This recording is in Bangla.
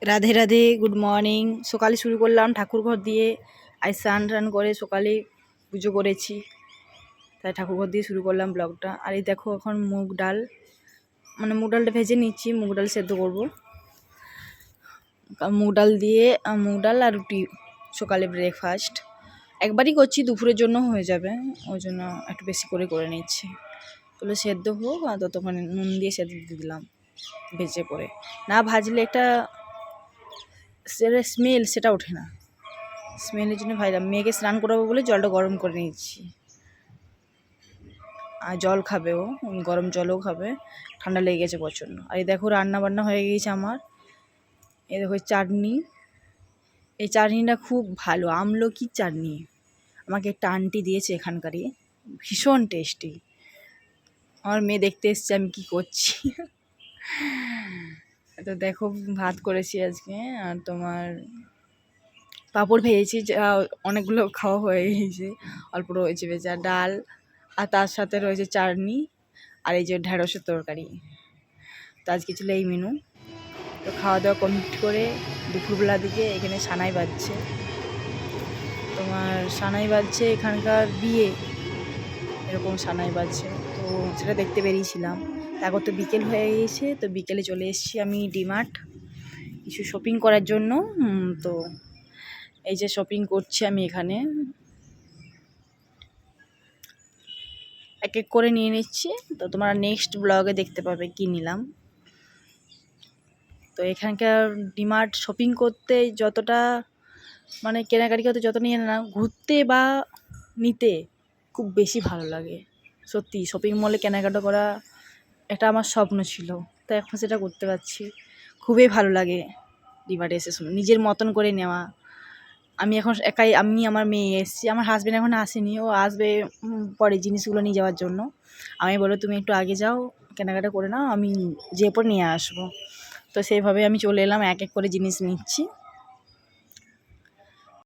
Radhe Radhe, good morning. সকালে শুরু করলাম ঠাকুর ঘর দিয়ে। আজ স্নান টান করে সকালে পুজো করেছি, তাই ঠাকুর ঘর দিয়ে শুরু করলাম ব্লগটা। আর এই দেখো এখন মুগ ডালটা ভেজে নিচ্ছি, মুগ ডাল সেদ্ধ করবো। মুগ ডাল আর রুটি সকালে ব্রেকফাস্ট একবারই করছি, দুপুরের জন্য হয়ে যাবে, ওই জন্য একটু বেশি করে নিচ্ছি। তাহলে সেদ্ধ হোক, আর ততক্ষণ নুন দিয়ে সেদ্ধ দিয়ে দিলাম ভেজে করে। না ভাজলে একটা স্মেল সেটা ওঠে না, স্মেলের জন্য ভাজলাম। মেয়েকে স্নান করাবো বলে জলটা গরম করে নিচ্ছি। আর জল খাবে, ও গরম জলও খাবে, ঠান্ডা লেগে গেছে প্রচণ্ড। আর এই দেখো রান্না বান্না হয়ে গিয়েছে আমার। এই দেখো চাটনি, এই চাটনিটা খুব ভালো, আমলকির চাটনি। আমাকে একটা আন্টি দিয়েছে এখানকারই, ভীষণ টেস্টি। আমার মেয়ে দেখতে এসছে আমি কি করছি। তো দেখো ভাত করেছি আজকে, আর তোমার পাঁপড় ভেজেছি, অনেকগুলো খাওয়া হয়ে গেছে, অল্প রয়েছে ভেজা ডাল, আর তার সাথে রয়েছে চাটনি, আর এই যে ঢেঁড়সের তরকারি। তো আজকে ছিল এই মেনু। তো খাওয়া দাওয়া কমপ্লিট করে দুপুরবেলার দিকে এখানে সানাই বাজছে, এখানকার বিয়ে, এরকম সানাই বাজছে। তো সেটা দেখতে বেরিয়েছিলাম। তারপর তো বিকেল হয়ে গিয়েছে, তো বিকেলে চলে এসেছি আমি ডিমার্ট কিছু শপিং করার জন্য। তো এই যে শপিং করছি আমি এখানে, এক এক করে নিয়ে নিচ্ছি। তো তোমরা নেক্সট ব্লগে দেখতে পাবে কি নিলাম। তো এখানকার ডিমার্ট শপিং করতে যতটা মানে কেনাকাটি করতে যত নিয়ে না, ঘুরতে বা নিতে খুব বেশি ভালো লাগে। সত্যি শপিং মলে কেনাকাটা করা এটা আমার স্বপ্ন ছিল, তো এখন সেটা করতে পারছি। খুবই ভালো লাগে ডিমার্টে এসে নিজের মতন করে নেওয়া। আমি এখন একাই, আমি আমার মেয়ে এসেছি, আমার হাজব্যান্ড এখন আসেনি, ও আসবে পরে জিনিসগুলো নিয়ে যাওয়ার জন্য। আমি বললো তুমি একটু আগে যাও, কেনাকাটা করে নাও, আমি যেয়ে পরে নিয়ে আসবো। তো সেইভাবে আমি চলে এলাম, এক এক করে জিনিস নিচ্ছি।